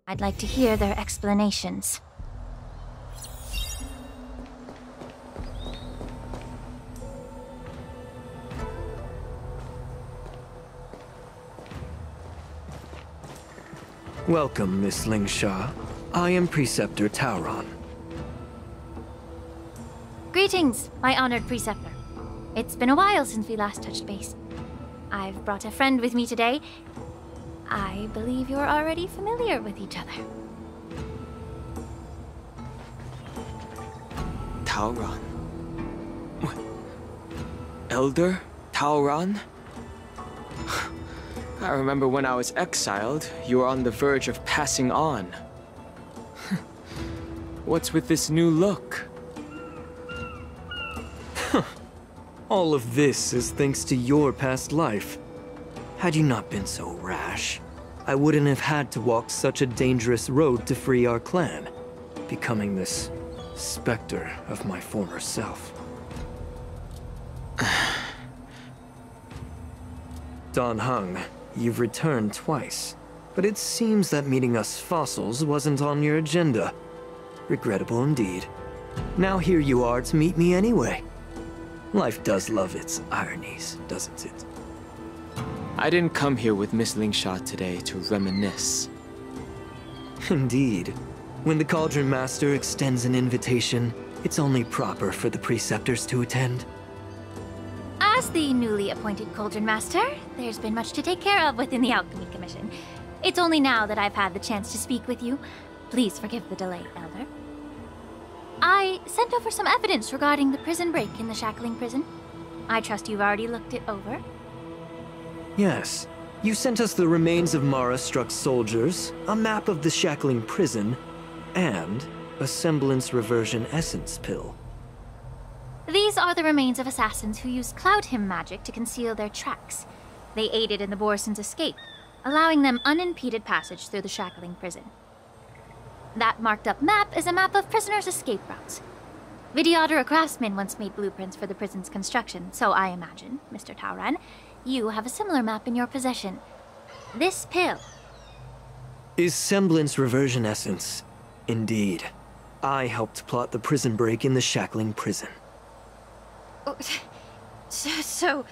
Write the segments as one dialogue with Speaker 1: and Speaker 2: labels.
Speaker 1: I'd like to hear their explanations.
Speaker 2: Welcome, Miss Lingsha. I am Preceptor Tauron.
Speaker 1: Greetings, my honored Preceptor. It's been a while since we last touched base. I've brought a friend with me today. I believe you're already familiar with each other.
Speaker 3: Tauron? What? Elder Tauron? I remember when I was exiled, you were on the verge of passing on. What's with this new look?
Speaker 2: All of this is thanks to your past life. Had you not been so rash, I wouldn't have had to walk such a dangerous road to free our clan, becoming this specter of my former self. Dan Heng, you've returned twice, but it seems that meeting us fossils wasn't on your agenda. Regrettable indeed. Now here you are to meet me anyway. Life does love its ironies, doesn't it?
Speaker 3: I didn't come here with Miss Lingsha today to reminisce.
Speaker 2: Indeed. When the Cauldron Master extends an invitation, it's only proper for the Preceptors to attend.
Speaker 1: As the newly appointed Cauldron Master, there's been much to take care of within the Alchemy Commission. It's only now that I've had the chance to speak with you. Please forgive the delay, Elder. I sent over some evidence regarding the prison break in the Shackling Prison. I trust you've already looked it over.
Speaker 2: Yes. You sent us the remains of Mara-struck soldiers, a map of the Shackling Prison, and a semblance reversion essence pill.
Speaker 1: These are the remains of assassins who used Cloud Hymn magic to conceal their tracks. They aided in the Borisons' escape, allowing them unimpeded passage through the Shackling Prison. That marked-up map is a map of prisoners' escape routes. Vidyadhara craftsmen once made blueprints for the prison's construction, so I imagine, Mr. Tauron, you have a similar map in your possession. This pill
Speaker 2: is semblance reversion essence. Indeed. I helped plot the prison break in the Shackling Prison.
Speaker 1: So,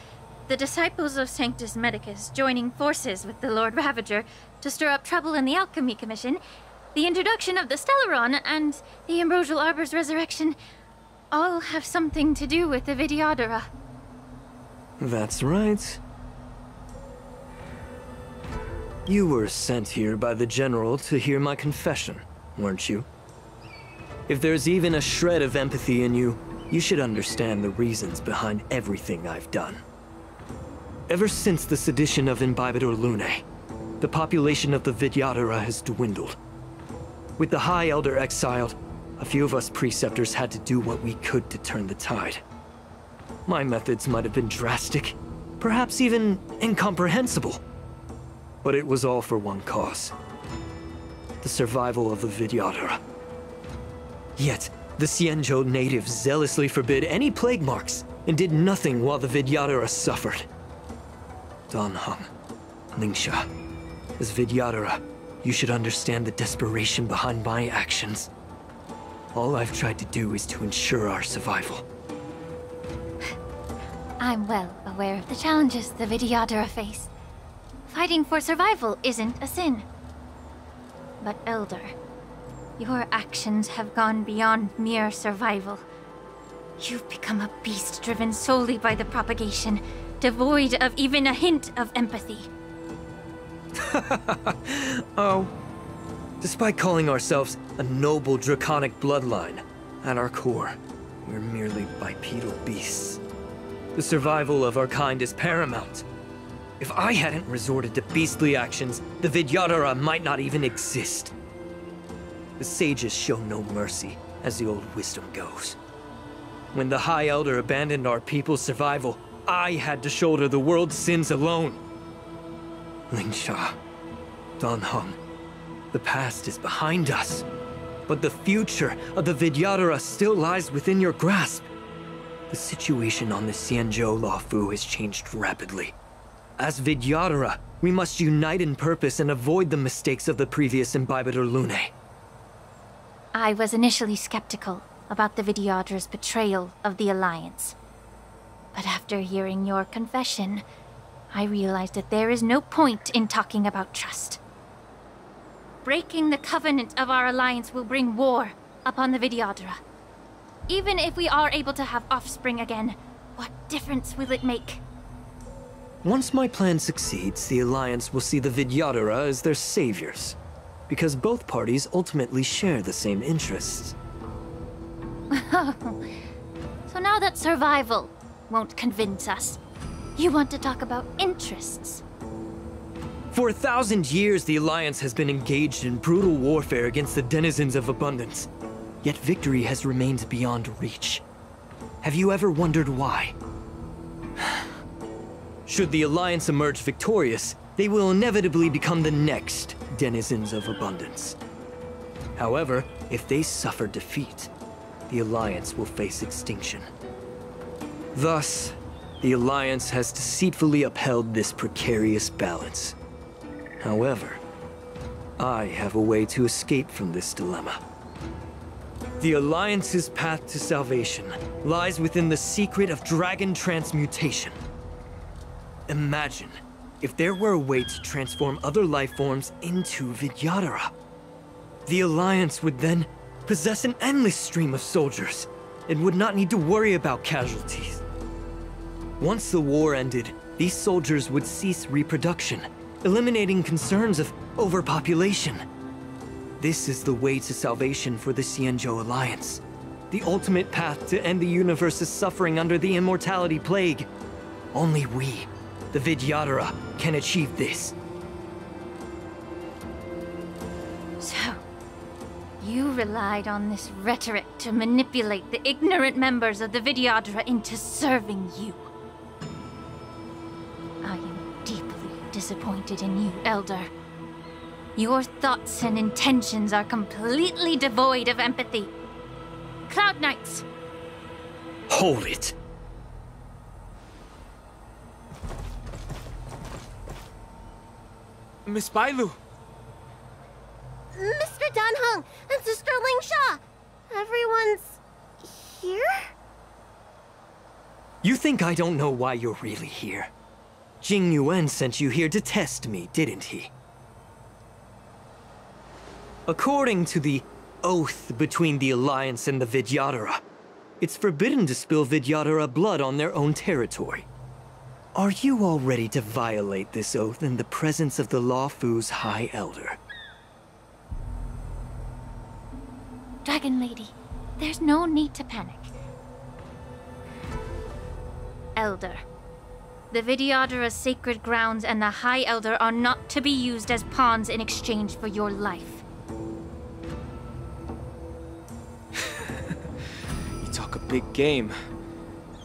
Speaker 1: the disciples of Sanctus Medicus joining forces with the Lord Ravager to stir up trouble in the Alchemy Commission, the introduction of the Stellaron, and the Ambrosial Arbor's resurrection all have something to do with the Vidyadhara.
Speaker 2: That's right. You were sent here by the General to hear my confession, weren't you? If there's even a shred of empathy in you, you should understand the reasons behind everything I've done. Ever since the sedition of Imbibitor Lunae, the population of the Vidyadhara has dwindled. With the High Elder exiled, a few of us Preceptors had to do what we could to turn the tide. My methods might have been drastic, perhaps even incomprehensible. But it was all for one cause. The survival of the Vidyadhara. Yet, the Xianzhou natives zealously forbid any plague marks and did nothing while the Vidyadhara suffered. Dan Heng, Lingsha, as Vidyadhara, you should understand the desperation behind my actions. All I've tried to do is to ensure our survival.
Speaker 1: I'm well aware of the challenges the Vidyadhara face. Fighting for survival isn't a sin. But Elder, your actions have gone beyond mere survival. You've become a beast driven solely by the propagation, devoid of even a hint of empathy.
Speaker 2: Oh. Despite calling ourselves a noble draconic bloodline, at our core, we're merely bipedal beasts. The survival of our kind is paramount. If I hadn't resorted to beastly actions, the Vidyadhara might not even exist. The sages show no mercy, as the old wisdom goes. When the High Elder abandoned our people's survival, I had to shoulder the world's sins alone. Lingsha, Dan Heng, the past is behind us, but the future of the Vidyadhara still lies within your grasp. The situation on the Xianzhou Luofu has changed rapidly. As Vidyadhara, We must unite in purpose and avoid the mistakes of the previous Imbibitor Lunae.
Speaker 1: I was initially skeptical about the Vidyadra's betrayal of the Alliance. But after hearing your confession, I realized that there is no point in talking about trust. Breaking the covenant of our Alliance will bring war upon the Vidyadhara. Even if we are able to have offspring again, what difference will it make?
Speaker 2: Once my plan succeeds, the Alliance will see the Vidyadhara as their saviors, because both parties ultimately share the same interests.
Speaker 1: So now that survival won't convince us, you want to talk about interests?
Speaker 2: For 1,000 years, the Alliance has been engaged in brutal warfare against the denizens of abundance. Yet victory has remained beyond reach. Have you ever wondered why? Should the Alliance emerge victorious, they will inevitably become the next denizens of abundance. However, if they suffer defeat, the Alliance will face extinction. Thus, the Alliance has deceitfully upheld this precarious balance. However, I have a way to escape from this dilemma. The Alliance's path to salvation lies within the secret of dragon transmutation. Imagine if there were a way to transform other life forms into Vidyadhara. The Alliance would then possess an endless stream of soldiers and would not need to worry about casualties. Once the war ended, these soldiers would cease reproduction, eliminating concerns of overpopulation. This is the way to salvation for the Xianzhou Alliance. The ultimate path to end the universe's suffering under the immortality plague. Only we, the Vidyadhara, can achieve this.
Speaker 1: So, you relied on this rhetoric to manipulate the ignorant members of the Vidyadhara into serving you. I am deeply disappointed in you, Elder. Your thoughts and intentions are completely devoid of empathy. Cloud Knights!
Speaker 2: Hold it!
Speaker 3: Miss Bailu!
Speaker 4: Mr. Danheng and Sister Lingsha! Everyone's here?
Speaker 2: You think I don't know why you're really here? Jing Yuan sent you here to test me, didn't he? According to the oath between the Alliance and the Vidyadhara, it's forbidden to spill Vidyadhara blood on their own territory. Are you all ready to violate this oath in the presence of the Luofu's High Elder?
Speaker 1: Dragon Lady, there's no need to panic. Elder, the Vidyadhara's sacred grounds and the High Elder are not to be used as pawns in exchange for your life.
Speaker 3: You talk a big game.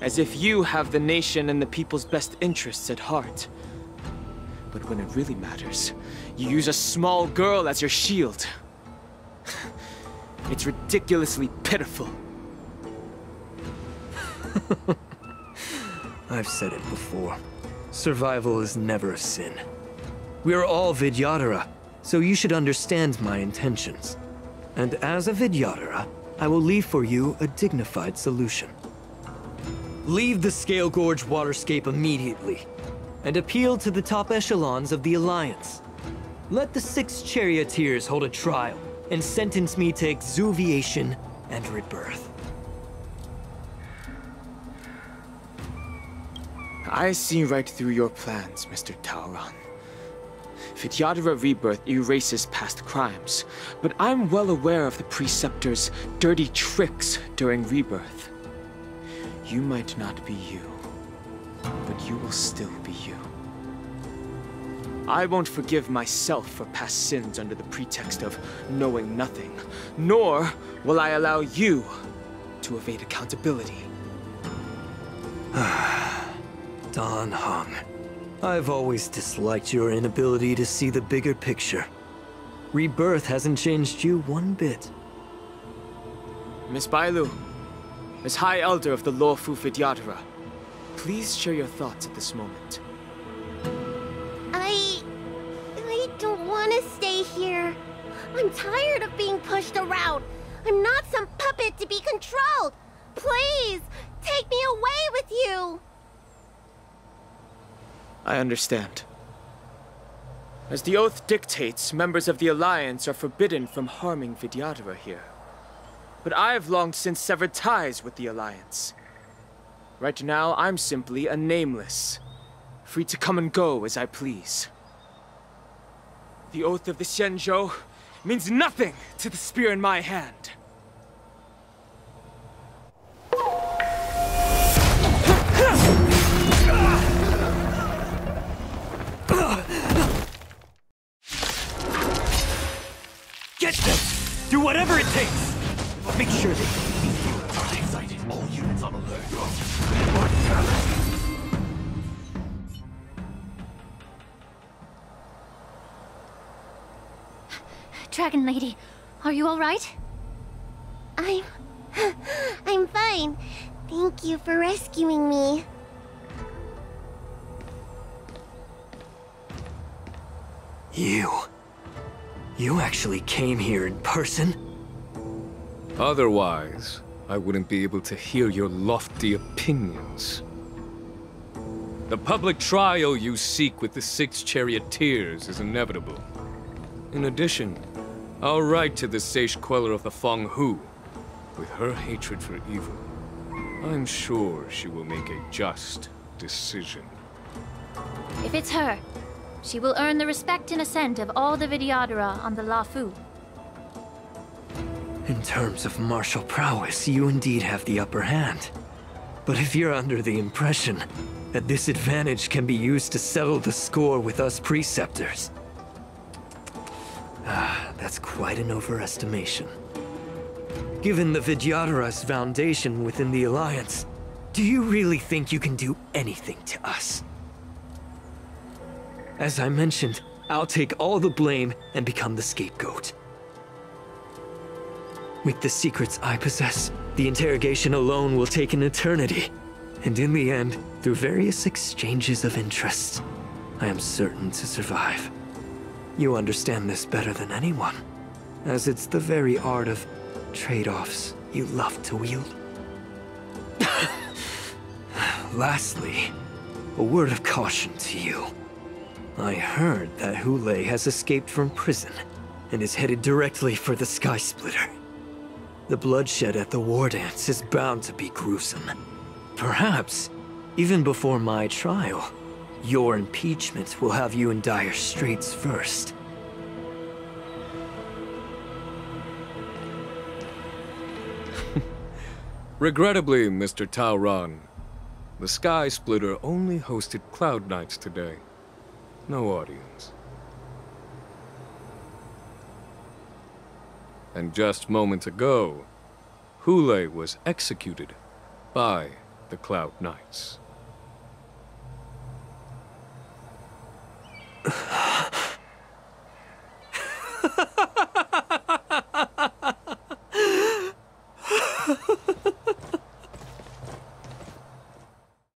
Speaker 3: As if you have the nation and the people's best interests at heart. But when it really matters, you use a small girl as your shield. It's ridiculously pitiful.
Speaker 2: I've said it before. Survival is never a sin. We're all Vidyadhara, so you should understand my intentions. And as a Vidyadhara, I will leave for you a dignified solution. Leave the Scale Gorge waterscape immediately, and appeal to the top echelons of the Alliance. Let the 6 charioteers hold a trial, and sentence me to exuviation and rebirth.
Speaker 3: I see right through your plans, Mr. Taoran. Vidyadhara rebirth erases past crimes, but I'm well aware of the Preceptor's dirty tricks during rebirth. You might not be you, but you will still be you. I won't forgive myself for past sins under the pretext of knowing nothing, nor will I allow you to evade accountability.
Speaker 2: Danheng, I've always disliked your inability to see the bigger picture. Rebirth hasn't changed you one bit.
Speaker 3: Miss Bailu, as High Elder of the Luofu Vidyadhara, please share your thoughts at this moment.
Speaker 4: I I'm tired of being pushed around. I'm not some puppet to be controlled. Please, take me away with you.
Speaker 3: I understand. As the oath dictates, members of the Alliance are forbidden from harming Vidyadhara here. But I've long since severed ties with the Alliance. Right now, I'm simply a nameless, free to come and go as I please. The oath of the Xianzhou means nothing to the spear in my hand.
Speaker 2: Get them! Do whatever it takes! Make sure they
Speaker 5: Excited. All units on alert.
Speaker 1: Dragon Lady, are you all right?
Speaker 4: I'm fine. Thank you for rescuing me.
Speaker 2: You actually came here in person?
Speaker 6: Otherwise, I wouldn't be able to hear your lofty opinions. The public trial you seek with the 6 charioteers is inevitable. In addition, I'll write to the Sage Queller of the Feng Hu. With her hatred for evil, I'm sure she will make a just decision.
Speaker 1: If it's her, she will earn the respect and assent of all the Vidyadhara on the Lafu.
Speaker 2: In terms of martial prowess, you indeed have the upper hand. But if you're under the impression that this advantage can be used to settle the score with us preceptors, that's quite an overestimation. Given the Vidyadhara's foundation within the Alliance, do you really think you can do anything to us? As I mentioned, I'll take all the blame and become the scapegoat. With the secrets I possess, the interrogation alone will take an eternity. And in the end, through various exchanges of interest, I am certain to survive. You understand this better than anyone, as it's the very art of trade-offs you love to wield. Lastly, a word of caution to you. I heard that Hule has escaped from prison and is headed directly for the Sky Splitter. The bloodshed at the war dance is bound to be gruesome. Perhaps, even before my trial, your impeachment will have you in dire straits first.
Speaker 6: Regrettably, Mr. Taoran, the Sky Splitter only hosted Cloud Knights today. No audience. And just moments ago, Hule was executed by the Cloud Knights.